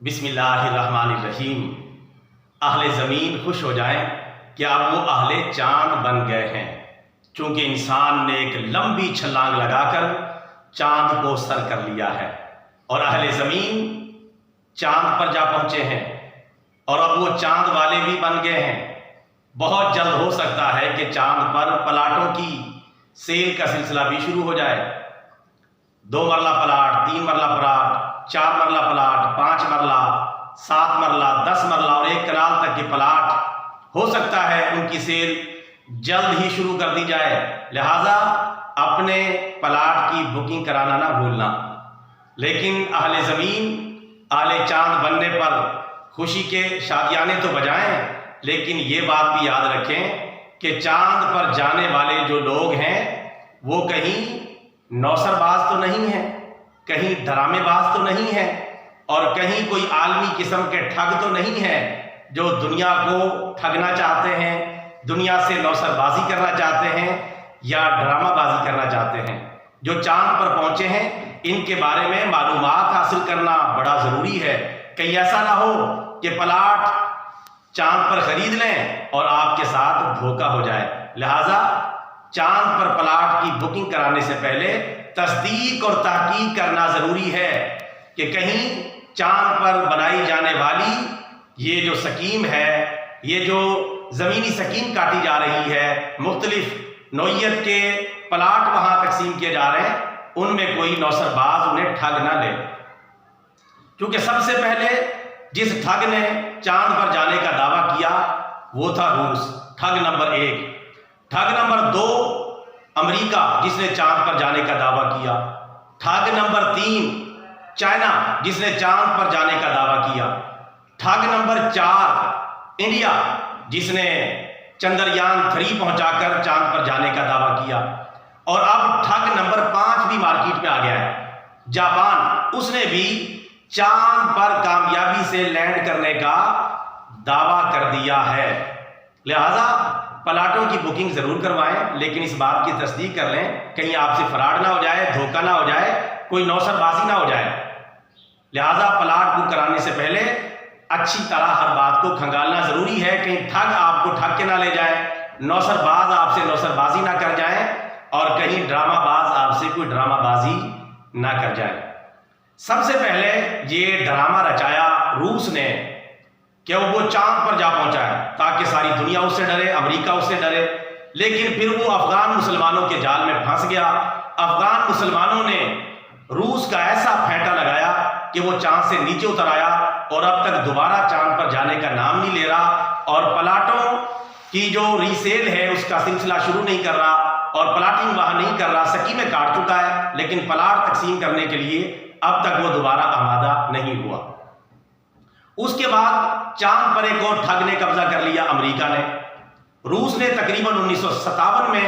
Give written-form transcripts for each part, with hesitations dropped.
بسم اللہ الرحمن الرحیم۔ اہل زمین خوش ہو جائیں کہ اب وہ اہل چاند بن گئے ہیں، چونکہ انسان نے ایک لمبی چھلانگ لگا کر چاند کو سر کر لیا ہے اور اہل زمین چاند پر جا پہنچے ہیں اور اب وہ چاند والے بھی بن گئے ہیں۔ بہت جلد ہو سکتا ہے کہ چاند پر پلاٹوں کی سیل کا سلسلہ بھی شروع ہو جائے۔ 2 مرلہ پلاٹ، 3 مرلہ پلاٹ، 4 مرلہ پلاٹ، 5 مرلہ، 7 مرلہ، 10 مرلہ اور 1 کنال تک کے پلاٹ ہو سکتا ہے ان کی سیل جلد ہی شروع کر دی جائے۔ لہٰذا اپنے پلاٹ کی بکنگ کرانا نہ بھولنا۔ لیکن اہل زمین اہل چاند بننے پر خوشی کے شادیانے تو بجائیں، لیکن یہ بات بھی یاد رکھیں کہ چاند پر جانے والے جو لوگ ہیں وہ کہیں نوسر باز تو نہیں ہیں، کہیں ڈرامے باز تو نہیں ہیں اور کہیں کوئی عالمی قسم کے ٹھگ تو نہیں ہیں جو دنیا کو ٹھگنا چاہتے ہیں، دنیا سے نوسر بازی کرنا چاہتے ہیں یا ڈرامہ بازی کرنا چاہتے ہیں۔ جو چاند پر پہنچے ہیں ان کے بارے میں معلومات حاصل کرنا بڑا ضروری ہے، کہیں ایسا نہ ہو کہ پلاٹ چاند پر خرید لیں اور آپ کے ساتھ دھوکہ ہو جائے۔ لہٰذا چاند پر پلاٹ کی بکنگ کرانے سے پہلے تصدیق اور تحقیق کرنا ضروری ہے کہ کہیں چاند پر بنائی جانے والی یہ جو سکیم ہے، یہ جو زمینی سکیم کاٹی جا رہی ہے، مختلف نوعیت کے پلاٹ وہاں تقسیم کیے جا رہے ہیں، ان میں کوئی نوسر باز انہیں ٹھگ نہ لے۔ کیونکہ سب سے پہلے جس ٹھگ نے چاند پر جانے کا دعویٰ کیا وہ تھا روس، ٹھگ نمبر 1۔ ٹھگ نمبر 2 امریکہ جس نے چاند پر جانے کا دعویٰ کیا۔ ٹھگ نمبر 3 چائنا جس نے چاند پر جانے کا دعویٰ کیا۔ ٹھگ نمبر 4 انڈیا جس نے چندریان 3 پہنچا کر چاند پر جانے کا دعویٰ کیا۔ اور اب ٹھگ نمبر 5 بھی مارکیٹ میں آ گیا ہے، جاپان، اس نے بھی چاند پر کامیابی سے لینڈ کرنے کا دعویٰ کر دیا ہے۔ لہٰذا پلاٹوں کی بکنگ ضرور کروائیں، لیکن اس بات کی تصدیق کر لیں کہیں آپ سے فراڈ نہ ہو جائے، دھوکہ نہ ہو جائے، کوئی نوسر بازی نہ ہو جائے۔ لہٰذا پلاٹ بک کرانے سے پہلے اچھی طرح ہر بات کو کھنگالنا ضروری ہے، کہیں ٹھگ آپ کو ٹھگ کے نہ لے جائیں، نوسر باز آپ سے نوسر بازی نہ کر جائیں اور کہیں ڈرامہ باز آپ سے کوئی ڈرامہ بازی نہ کر جائے۔ سب سے پہلے یہ ڈرامہ رچایا روس نے کہ وہ چاند پر جا پہنچا ہے تاکہ ساری دنیا اس سے ڈرے، امریکہ اس سے ڈرے، لیکن پھر وہ افغان مسلمانوں کے جال میں پھنس گیا۔ افغان مسلمانوں نے روس کا ایسا پھینٹا لگایا کہ وہ چاند سے نیچے اتر آیا اور اب تک دوبارہ چاند پر جانے کا نام نہیں لے رہا اور پلاٹوں کی جو ریسیل ہے اس کا سلسلہ شروع نہیں کر رہا اور پلاٹنگ وہاں نہیں کر رہا، سکیمیں کاٹ چکا ہے لیکن پلاٹ تقسیم کرنے کے لیے اب تک وہ دوبارہ آمادہ نہیں ہوا۔ اس کے بعد چاند پر ایک اور ٹھگ نے قبضہ کر لیا، امریکہ نے۔ روس نے تقریباً 1957 میں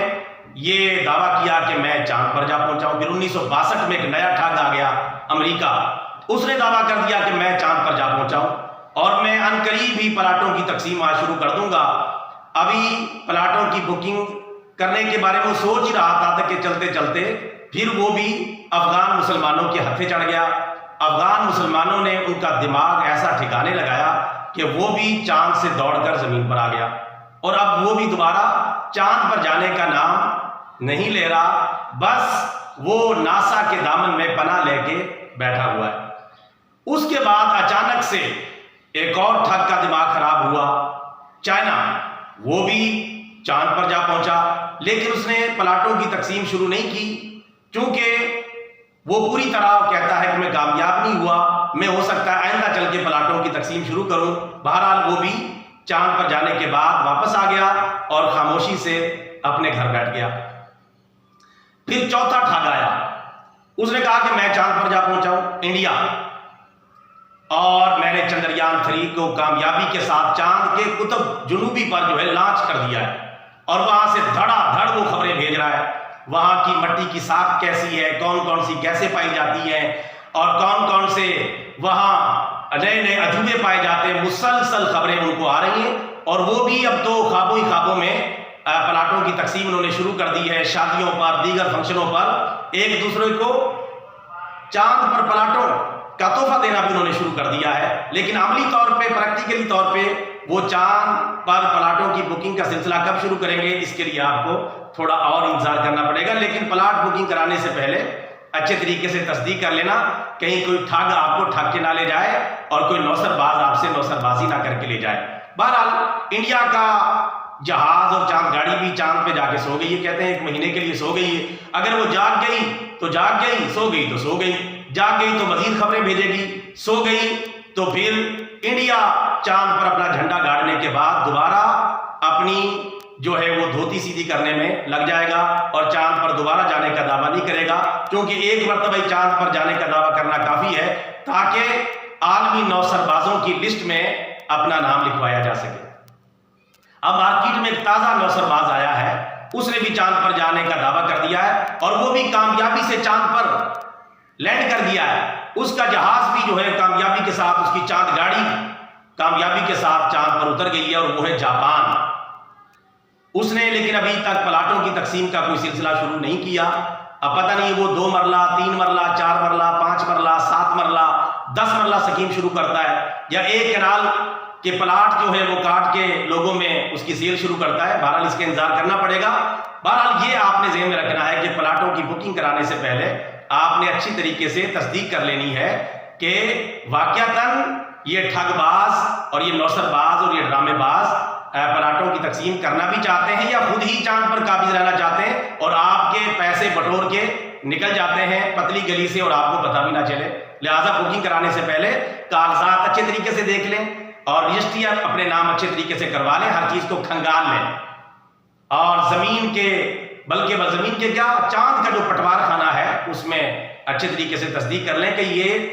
یہ دعویٰ کیا کہ میں چاند پر جا پہنچا ہوں۔ پھر 1962 میں ایک نیا ٹھگ آ گیا، امریکہ، اس نے دعویٰ کر دیا کہ میں چاند پر جا پہنچا ہوں اور میں عنقریب ہی پلاٹوں کی تقسیم آج شروع کر دوں گا۔ ابھی پلاٹوں کی بکنگ کرنے کے بارے میں وہ سوچ ہی رہا تھا کہ چلتے چلتے پھر وہ بھی افغان مسلمانوں کے ہتھے چڑھ گیا۔ افغان مسلمانوں نے ان کا دماغ ایسا ٹھکانے لگایا کہ وہ بھی چاند سے دوڑ کر زمین پر آ گیا اور اب وہ بھی دوبارہ چاند پر جانے کا نام نہیں لے رہا، بس وہ ناسا کے دامن میں پناہ لے کے بیٹھا ہوا ہے۔ اس کے بعد اچانک سے ایک اور ٹھگ کا دماغ خراب ہوا، چائنا، وہ بھی چاند پر جا پہنچا لیکن اس نے پلاٹوں کی تقسیم شروع نہیں کی چونکہ وہ پوری طرح کہتا ہے کہ میں کامیاب نہیں ہوا، میں ہو سکتا ہے آئندہ چل کے پلاٹوں کی تقسیم شروع کروں۔ بہرحال وہ بھی چاند پر جانے کے بعد واپس آ گیا اور خاموشی سے اپنے گھر بیٹھ گیا۔ پھر چوتھا ٹھگ آیا، اس نے کہا کہ میں چاند پر جا پہنچا ہوں، انڈیا، اور میں نے چندریان 3 کو کامیابی کے ساتھ چاند کے قطب جنوبی پر جو ہے لانچ کر دیا ہے اور وہاں سے دھڑا دھڑ وہ خبریں بھیج رہا ہے، وہاں کی مٹی کی ساخت کیسی ہے، کون کون سی گیسیں پائی جاتی ہیں اور کون کون سے وہاں نئے نئے عجوبے پائے جاتے ہیں، مسلسل خبریں ان کو آ رہی ہیں اور وہ بھی اب تو خوابوں ہی خوابوں میں پلاٹوں کی تقسیم انہوں نے شروع کر دی ہے، شادیوں پر، دیگر فنکشنوں پر ایک دوسرے کو چاند پر پلاٹوں کا تحفہ دینا بھی انہوں نے شروع کر دیا ہے، لیکن عملی طور پہ پریکٹیکلی طور پہ وہ چاند پر پلاٹوں کی بکنگ کا سلسلہ کب شروع کریں گے، اس کے لیے آپ کو تھوڑا اور انتظار کرنا پڑے گا۔ لیکن پلاٹ بکنگ کرانے سے پہلے اچھے طریقے سے تصدیق کر لینا، کہیں کوئی ٹھگ آپ کو ٹھگ کے نہ لے جائے اور کوئی نوسر باز آپ سے نوسر بازی نہ کر کے لے جائے۔ بہرحال انڈیا کا جہاز اور چاند گاڑی بھی چاند پہ جا کے سو گئی ہے، کہتے ہیں 1 مہینے کے لیے سو گئی ہے۔ اگر وہ جاگ گئی تو جاگ گئی، سو گئی تو سو گئی، جاگ گئی تو مزید خبریں بھیجے گی، سو گئی تو پھر انڈیا چاند پر اپنا جھنڈا گاڑنے کے بعد دوبارہ اپنی جو ہے وہ دھوتی سیدھی کرنے میں لگ جائے گا اور چاند پر دوبارہ جانے کا دعویٰ نہیں کرے گا، کیونکہ ایک مرتبہ چاند پر جانے کا دعویٰ کرنا کافی ہے تاکہ عالمی نوسر بازوں کی لسٹ میں اپنا نام لکھوایا جا سکے۔ اب مارکیٹ میں ایک تازہ نوسر باز آیا ہے، اس نے بھی چاند پر جانے کا دعویٰ کر دیا ہے اور وہ بھی کامیابی سے چاند پر لینڈ کر دیا ہے۔ اس کا جہاز بھی جو ہے کامیابی کے ساتھ، اس کی چاند گاڑی کامیابی کے ساتھ چاند پر اتر گئی ہے اور وہ ہے جاپان۔ اس نے لیکن ابھی تک پلاٹوں کی تقسیم کا کوئی سلسلہ شروع نہیں کیا۔ اب پتہ نہیں وہ 2 مرلہ 3 مرلہ 4 مرلہ 5 مرلہ 7 مرلہ 10 مرلہ سکیم شروع کرتا ہے، یا ایک کنال کے پلاٹ جو ہے وہ کاٹ کے لوگوں میں اس کی سیل شروع کرتا ہے۔ بہرحال اس کا انتظار کرنا پڑے گا۔ بہرحال یہ آپ نے ذہن میں رکھنا ہے کہ پلاٹوں کی بکنگ کرانے سے پہلے آپ نے اچھی طریقے سے تصدیق کر لینی ہے کہ واقعتاً یہ ٹھگ باز اور یہ نوسر باز اور یہ ڈرامے باز پلاٹوں کی تقسیم کرنا بھی چاہتے ہیں یا خود ہی چاند پر قابض رہنا چاہتے ہیں اور آپ کے پیسے بٹور کے نکل جاتے ہیں پتلی گلی سے اور آپ کو پتہ بھی نہ چلے۔ لہٰذا بکنگ کرانے سے پہلے کاغذات اچھے طریقے سے دیکھ لیں اور رجسٹری اپنے نام اچھے طریقے سے کروا لیں، ہر چیز کو کھنگال لیں اور زمین کے بلکہ زمین کے کیا چاند کا جو پٹوار خانہ ہے اس میں اچھے طریقے سے تصدیق کر لیں کہ یہ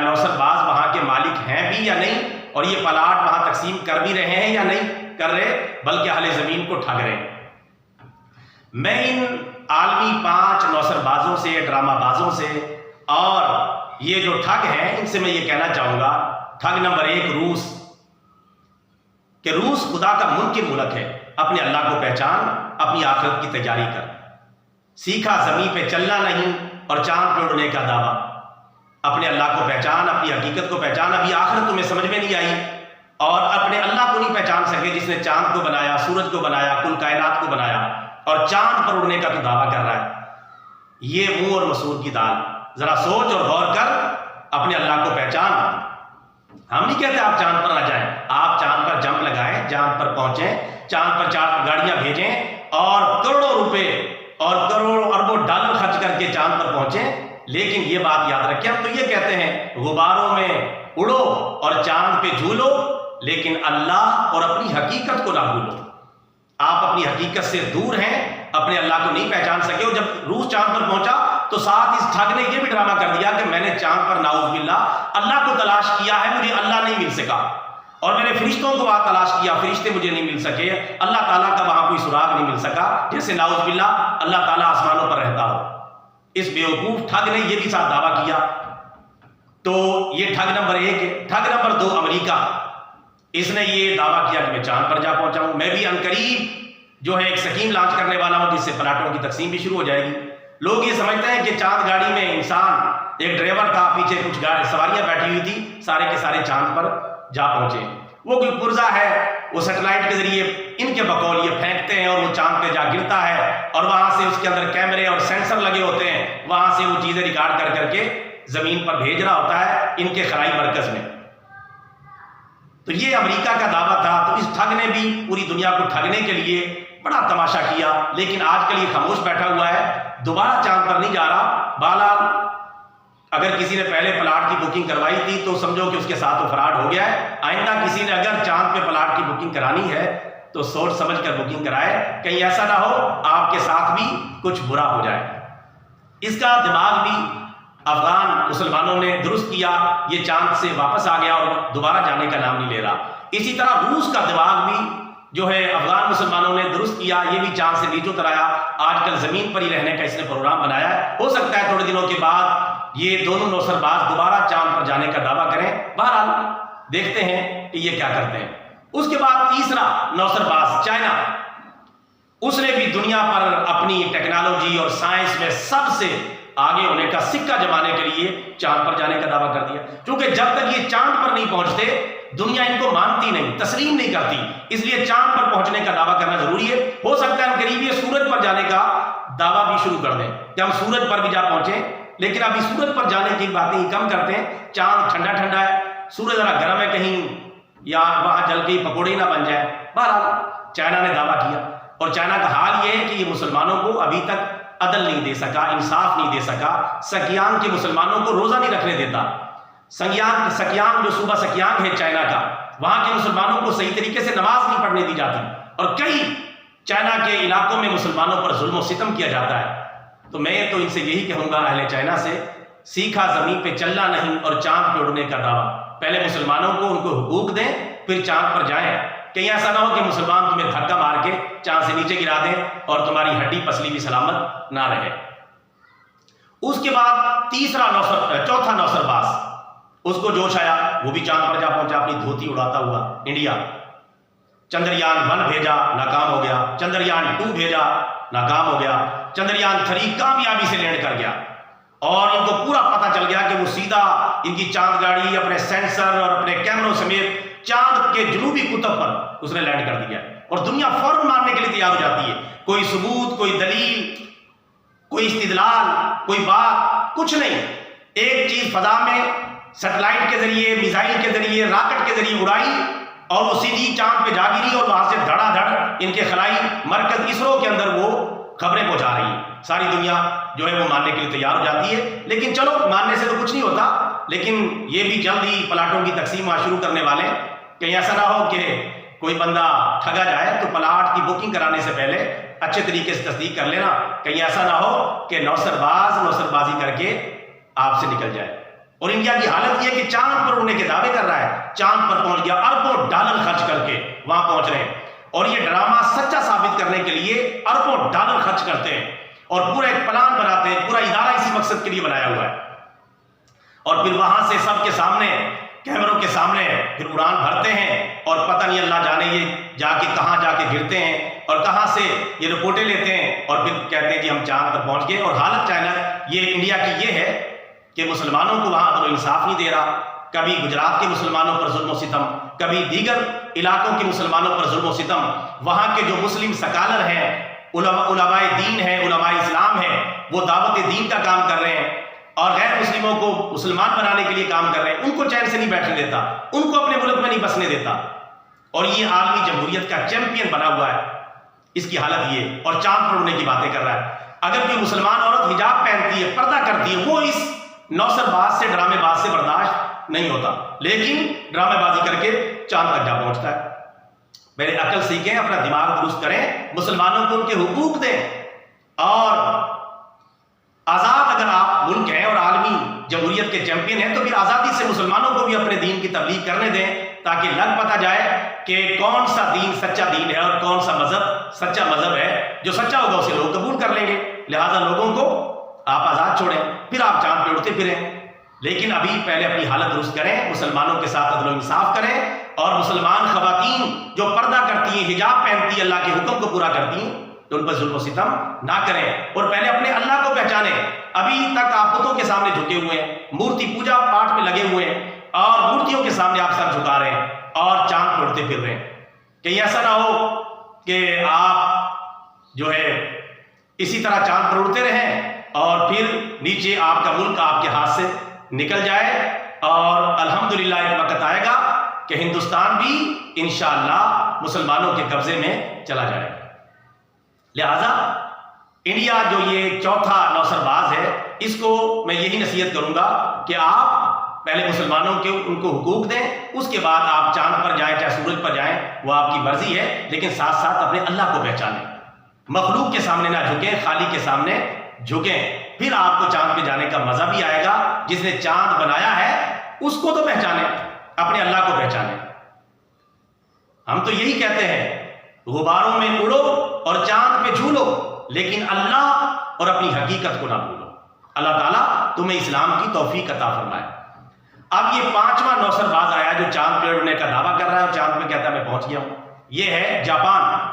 نوسر باز وہاں کے مالک ہیں بھی یا نہیں اور یہ پلاٹ وہاں تقسیم کر بھی رہے ہیں یا نہیں کر رہے بلکہ اہل زمین کو ٹھگ رہے ہیں۔ میں ان عالمی 5 نوسر بازوں سے، ڈرامہ بازوں سے اور یہ جو ٹھگ ہیں ان سے میں یہ کہنا چاہوں گا، ٹھگ نمبر 1 روس، کہ روس خدا کا منکر ملک ہے۔ اپنے اللہ کو پہچان، اپنی آخرت کی تیاری کر، سیکھا زمین پہ چلنا نہیں اور چاند پہ اڑنے کا دعویٰ۔ اپنے اللہ کو پہچان، اپنی حقیقت کو پہچان، ابھی آخرت تمہیں سمجھ میں نہیں آئی اور اپنے اللہ کو نہیں پہچان سکے جس نے چاند کو بنایا، سورج کو بنایا، کل کائنات کو بنایا اور چاند پر اڑنے کا تو دعویٰ کر رہا ہے۔ یہ منہ اور مسور کی دال، ذرا سوچ اور غور کر، اپنے اللہ کو پہچان۔ ہم نہیں کہتے آپ چاند پر نہ جائیں، آپ چاند پر جمپ لگائیں، چاند پر پہنچیں، چاند پر 4 گاڑیاں بھیجیں اور کروڑوں روپے اور کروڑوں اربوں ڈالر خرچ کر کے چاند پر پہنچیں، لیکن یہ بات یاد رکھیں، ہم تو یہ کہتے ہیں غباروں میں اڑو اور چاند پہ جھولو، لیکن اللہ اور اپنی حقیقت کو نہ بھولو۔ آپ اپنی حقیقت سے دور ہیں، اپنے اللہ کو نہیں پہچان سکے، اور جب روس چاند پر پہنچا تو ساتھ اس ٹھگ نے یہ بھی ڈرامہ کر دیا کہ میں نے چاند پر نعوذ باللہ اللہ کو تلاش کیا ہے، مجھے اللہ نہیں مل سکا، اور میں نے فرشتوں کو وہاں تلاش کیا، فرشتے مجھے نہیں مل سکے، اللہ تعالیٰ کا وہاں کوئی سراغ نہیں مل سکا، جیسے نعوذ باللہ اللہ تعالیٰ آسمانوں پر رہتا ہو۔ اس بیوقوف ٹھگ نے یہ بھی ساتھ دعویٰ کیا۔ تو یہ ٹھگ نمبر 1 ہے۔ ٹھگ نمبر 2 امریکہ، اس نے یہ دعویٰ کیا کہ میں چاند پر جا پہنچا ہوں، میں بھی عنقریب جو ہے ایک سکیم لانچ کرنے والا ہوں جس سے پلاٹوں کی تقسیم بھی شروع ہو جائے گی۔ لوگ یہ سمجھتے ہیں کہ چاند گاڑی میں انسان ایک ڈرائیور تھا، پیچھے کچھ سواریاں بیٹھی ہوئی تھی، سارے کے سارے چاند پر جا پہنچے۔ وہ کوئی پرزہ ہے، وہ سیٹلائٹ کے ذریعے ان کے بقول یہ پھینکتے ہیں اور وہ چاند پہ جا گرتا ہے اور وہاں سے اس کے اندر کیمرے اور سینسر لگے ہوتے ہیں، وہاں سے وہ چیزیں ریکارڈ کر کر کے زمین پر بھیج رہا ہوتا ہے ان کے خلائی مرکز میں۔ تو یہ امریکہ کا دعویٰ تھا۔ تو اس ٹھگ نے بھی پوری دنیا کو ٹھگنے کے لیے بڑا تماشا کیا، لیکن آج کل یہ خاموش بیٹھا ہوا ہے، دوبارہ چاند پر نہیں جا رہا۔ بہرحال اگر کسی نے پہلے پلاٹ کی بکنگ کروائی تھی تو سمجھو کہ اس کے ساتھ وہ فراڈ ہو گیا ہے۔ آئندہ کسی نے اگر چاند پہ پلاٹ کی بکنگ کرانی ہے تو سوچ سمجھ کر بکنگ کرائے، کہیں ایسا نہ ہو آپ کے ساتھ بھی کچھ برا ہو جائے۔ اس کا دماغ بھی افغان مسلمانوں نے درست کیا، یہ چاند سے واپس آ گیا اور دوبارہ جانے کا نام نہیں لے رہا۔ اسی طرح روس کا دماغ بھی جو ہے افغان مسلمانوں نے درست کیا، یہ بھی چاند سے نیچے اتر آیا، آج کل زمین پر ہی رہنے کا اس نے پروگرام بنایا ہے۔ ہو سکتا ہے تھوڑے دنوں کے بعد یہ دونوں نوسر باز دوبارہ چاند پر جانے کا دعویٰ کریں۔ بہرحال دیکھتے ہیں کہ یہ کیا کرتے ہیں۔ اس کے بعد تیسرا نوسر باز چائنا، اس نے بھی دنیا پر اپنی ٹیکنالوجی اور سائنس میں سب سے آگے ہونے کا سکہ جمانے کے لیے چاند پر جانے کا دعویٰ کر دیا. چونکہ جب تک یہ چاند پر نہیں پہنچتے دنیا ان کو مانتی نہیں، تسلیم نہیں کرتی، اس لیے چاند پر پہنچنے کا دعویٰ کرنا ضروری ہے. ہو سکتا ہے ہم قریب یہ سورج پر جانے کا دعویٰ بھی شروع کر دیں کہ ہم سورج پر بھی جا پہنچیں، لیکن ابھی سورج پر جانے کی باتیں ہی کم کرتے ہیں. چاند ٹھنڈا ٹھنڈا ہے، سورج ذرا گرم ہے، کہیں یا وہاں جل کے پکوڑے نہ بن جائے. بہرحال چائنا نے دعویٰ کیا، اور چائنا کا حال یہ ہے کہ یہ مسلمانوں کو ابھی تک عدل نہیں دے سکا، انصاف نہیں دے سکا. سکیانگ کے مسلمانوں کو روزہ نہیں رکھنے دیتا. سکیانگ جو صوبہ سکیانگ ہے چائنا کا، وہاں کے مسلمانوں کو صحیح طریقے سے نماز نہیں پڑھنے دی جاتی، اور کئی چائنا کے علاقوں میں مسلمانوں پر ظلم و ستم کیا جاتا ہے. تو میں تو ان سے یہی کہوں گا اہل چائنا سے، سیکھا زمین پہ چلنا نہیں اور چاند پہ اڑنے کا دعویٰ. پہلے مسلمانوں کو ان کو حقوق دیں، پھر چاند پر جائیں. کہیں ایسا نہ ہو کہ مسلمان تمہیں دھکا مار کے چاند سے نیچے گرا دیں اور تمہاری ہڈی پسلی بھی سلامت نہ رہے. اس کے بعد چوتھا نوسر باز، اس کو جوش آیا، وہ بھی چاند پر جا پہنچا اپنی دھوتی اڑاتا ہوا. انڈیا چندریان 1 بھیجا، ناکام ہو گیا. چندریان 2 بھیجا، ناکام ہو گیا. چندریان 3 کامیابی سے لینڈ کر گیا، اور ان کو پورا پتہ چل گیا کہ وہ سیدھا ان کی چاند گاڑی اپنے سینسر اور اپنے کیمروں سمیت چاند کے جنوبی قطب پر اس نے لینڈ کر دیا. اور دنیا فوراً ماننے کے لیے تیار ہو جاتی ہے. کوئی ثبوت، کوئی دلیل، کوئی استدلال، کوئی بات، کچھ نہیں. ایک چیز فضا میں سیٹلائٹ کے ذریعے، میزائل کے ذریعے، راکٹ کے ذریعے اڑائی، اور وہ سیدھی چاند پہ جا گری، اور وہاں سے دھڑا دھڑ ان کے خلائی مرکز اسرو کے اندر وہ خبریں پہنچا رہی ہیں. ساری دنیا جو ہے وہ ماننے کے لیے تیار ہو جاتی ہے. لیکن چلو ماننے سے تو کچھ نہیں ہوتا، لیکن یہ بھی جلد ہی پلاٹوں کی تقسیم وہاں شروع کرنے والے. کہیں ایسا نہ ہو کہ کوئی بندہ ٹھگا جائے تو پلاٹ کی بکنگ کرانے سے پہلے اچھے طریقے سے تصدیق کر لینا. کہیں ایسا نہ ہو کہ نوسر بازی کر کے آپ سے نکل جائے. اور انڈیا کی حالت یہ کہ چاند پر اڑنے کے دعوے کر رہا ہے، چاند پر پہنچ گیا، اربوں ڈالر خرچ کر کے وہاں پہنچ رہے ہیں، اور یہ ڈرامہ سچا ثابت کرنے کے لیے اربوں ڈالر خرچ کرتے ہیں، اور پورا ایک پلان بناتے ہیں. پورا ادارہ اسی مقصد کے لیے بنایا ہوا ہے. اور پھر وہاں سے سب کے سامنے، کیمروں کے سامنے پھر اڑان بھرتے ہیں، اور پتہ نہیں اللہ جانے یہ جا کے کہاں جا کے گرتے ہیں اور کہاں سے یہ رپورٹیں لیتے ہیں، اور پھر کہتے ہیں کہ ہم چاند پر پہنچ گئے. اور حالت چائنا یہ انڈیا کی یہ ہے کہ مسلمانوں کو وہاں عدل و انصاف نہیں دے رہا. کبھی گجرات کے مسلمانوں پر ظلم و ستم، کبھی دیگر علاقوں کے مسلمانوں پر ظلم و ستم. وہاں کے جو مسلم سکالر ہیں، علماء دین ہیں، علماء اسلام ہیں، وہ دعوت دین کا کام کر رہے ہیں، اور غیر مسلموں کو مسلمان بنانے کے لیے کام کر رہے ہیں. ان کو چین سے نہیں بیٹھنے دیتا، ان کو اپنے ملک میں نہیں بسنے دیتا. اور یہ عالمی جمہوریت کا چیمپئن بنا ہوا ہے. اس کی حالت یہ، اور چاند پر اڑنے کی باتیں کر رہا ہے. اگر کوئی مسلمان عورت حجاب پہنتی ہے، پردہ کرتی ہے، وہ اس نوسر باز سے، ڈرامے باز سے برداشت نہیں ہوتا، لیکن ڈرامے بازی کر کے چاند تک جا پہنچتا ہے. میرے عقل سیکھیں، اپنا دماغ درست کریں، مسلمانوں کو ان کے حقوق دیں. اور آزاد اگر آپ ملک ہیں اور عالمی جمہوریت کے چیمپئن ہیں، تو پھر آزادی سے مسلمانوں کو بھی اپنے دین کی تبلیغ کرنے دیں، تاکہ لگ پتہ جائے کہ کون سا دین سچا دین ہے اور کون سا مذہب سچا مذہب ہے. جو سچا ہوگا اسے لوگ قبول کر لیں گے. لہٰذا لوگوں کو آپ آزاد چھوڑیں، پھر آپ چاند پہ اڑتے پھریں. لیکن ابھی پہلے اپنی حالت درست کریں، مسلمانوں کے ساتھ عدل و انصاف کریں، اور مسلمان خواتین جو پردہ کرتی ہیں، حجاب پہنتی ہیں، اللہ کے حکم کو پورا کرتی ہیں، تو ان پر ظلم و ستم نہ کریں. اور پہلے اپنے اللہ کو پہچانیں. ابھی تک آپ بتوں کے سامنے جھکے ہوئے ہیں، مورتی پوجا پاٹ میں لگے ہوئے ہیں، اور مورتیوں کے سامنے آپ سر جھکا رہے ہیں اور چاند پہ اڑتے پھر رہے ہیں. کہیں ایسا نہ ہو کہ آپ جو ہے اسی طرح چاند پر اڑتے رہیں اور پھر نیچے آپ کا ملک آپ کے ہاتھ سے نکل جائے. اور الحمدللہ ایک وقت آئے گا کہ ہندوستان بھی انشاءاللہ مسلمانوں کے قبضے میں چلا جائے گا. لہذا انڈیا جو یہ چوتھا نوسر باز ہے، اس کو میں یہی نصیحت کروں گا کہ آپ پہلے مسلمانوں کے ان کو حقوق دیں، اس کے بعد آپ چاند پر جائیں، چاہے سورج پر جائیں، وہ آپ کی مرضی ہے، لیکن ساتھ ساتھ اپنے اللہ کو پہچانیں. مخلوق کے سامنے نہ جھکیں، خالق کے سامنے جھکیں. پھر آپ کو چاند پہ جانے کا مزہ بھی آئے گا. جس نے چاند بنایا ہے اس کو تو پہچانیں، اپنے اللہ کو پہچانیں. ہم تو یہی کہتے ہیں، غباروں میں اڑو اور چاند پہ جھولو، لیکن اللہ اور اپنی حقیقت کو نہ بھولو. اللہ تعالیٰ تمہیں اسلام کی توفیق عطا فرمائے. اب یہ پانچواں نوسر باز آیا جو چاند پہ اڑنے کا دعویٰ کر رہا ہے اور چاند پہ کہتا ہے میں پہنچ گیا ہوں. یہ ہے جاپان.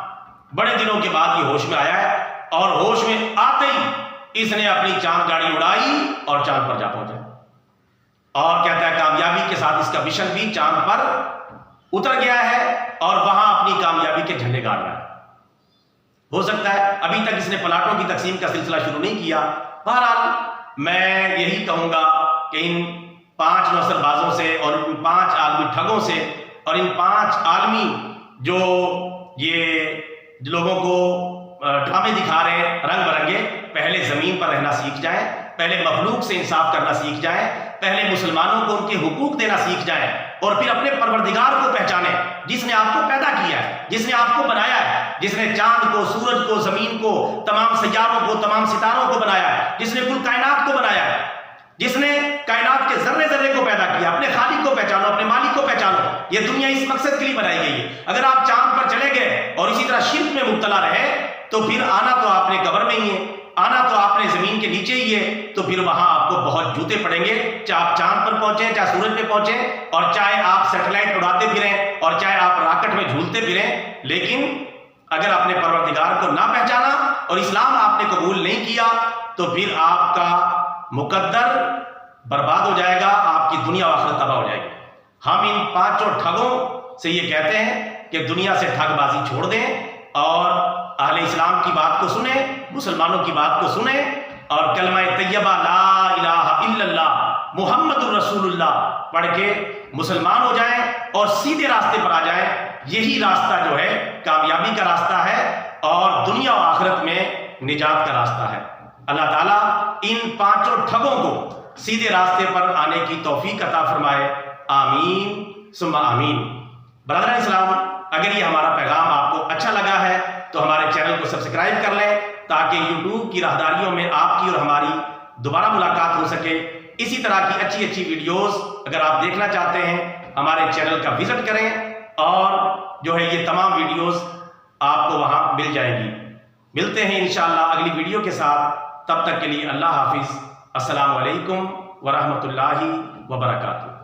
بڑے دنوں کے بعد یہ ہوش میں آیا ہے، اور ہوش میں آتے ہی اس نے اپنی چاند گاڑی اڑائی اور چاند پر جا پہنچا، اور کہتا ہے کامیابی کے ساتھ اس کا مشن بھی چاند پر اتر گیا ہے اور وہاں اپنی کامیابی کے جھنڈے گاڑ رہا ہے۔ ہو سکتا ہے ابھی تک اس نے پلاٹوں کی تقسیم کا سلسلہ شروع نہیں کیا۔ بہرحال میں یہی کہوں گا کہ ان 5 نوسر بازوں سے اور ان 5 عالمی ٹھگوں سے اور ان 5 عالمی جو یہ لوگوں کو ڈرامے دکھا رہے ہیں رنگ برنگے، پہلے زمین پر رہنا سیکھ جائیں، پہلے مخلوق سے انصاف کرنا سیکھ جائیں، پہلے مسلمانوں کو ان کے حقوق دینا سیکھ جائیں، اور پھر اپنے پروردگار کو پہچانیں جس نے آپ کو پیدا کیا ہے، جس نے آپ کو بنایا ہے، جس نے چاند کو، سورج کو، زمین کو، تمام سیاروں کو، تمام ستاروں کو بنایا ہے، جس نے کل کائنات کو بنایا ہے، جس نے کائنات کے ذرے ذرے کو پیدا کیا۔ اپنے خالق کو پہچانو، اپنے مالک کو پہچانو۔ یہ دنیا اس مقصد کے لیے بنائی گئی ہے۔ اگر آپ چاند پر چلے گئے اور اسی طرح شرک میں مبتلا رہے تو پھر آنا تو آپ نے قبر میں ہی ہے، آنا تو آپ نے زمین کے نیچے ہی ہے، تو پھر وہاں آپ کو بہت جوتے پڑیں گے، چاہے آپ چاند پر پہنچیں، چاہے سورج پہ پہنچیں، اور چاہے آپ سیٹلائٹ اڑاتے پھریں، اور چاہے آپ راکٹ میں جھولتے پھریں، لیکن اگر اپنے پروردگار کو نہ پہچانا اور اسلام آپ نے قبول نہیں کیا تو پھر آپ کا مقدر برباد ہو جائے گا، آپ کی دنیا و آخرت تباہ ہو جائے گی۔ ہم ان 5 ٹھگوں سے یہ کہتے ہیں کہ دنیا سے ٹھگ بازی چھوڑ دیں اور اہل اسلام کی بات کو سنیں، مسلمانوں کی بات کو سنیں، اور کلمہ طیبہ لا الہ الا اللہ محمد الرسول اللہ پڑھ کے مسلمان ہو جائیں اور سیدھے راستے پر آ جائیں۔ یہی راستہ جو ہے کامیابی کا راستہ ہے اور دنیا و آخرت میں نجات کا راستہ ہے۔ اللہ تعالیٰ ان 5 ٹھگوں کو سیدھے راستے پر آنے کی توفیق عطا فرمائے، آمین ثم آمین۔ برادران اسلام، اگر یہ ہمارا پیغام آپ کو اچھا لگا ہے تو ہمارے چینل کو سبسکرائب کر لیں تاکہ یوٹیوب کی راہداریوں میں آپ کی اور ہماری دوبارہ ملاقات ہو سکے۔ اسی طرح کی اچھی ویڈیوز اگر آپ دیکھنا چاہتے ہیں ہمارے چینل کا وزٹ کریں، اور جو ہے یہ تمام ویڈیوز آپ کو وہاں مل جائیں گی۔ ملتے ہیں انشاءاللہ اگلی ویڈیو کے ساتھ، تب تک کے لیے اللہ حافظ۔ السلام علیکم ورحمۃ اللہ وبرکاتہ۔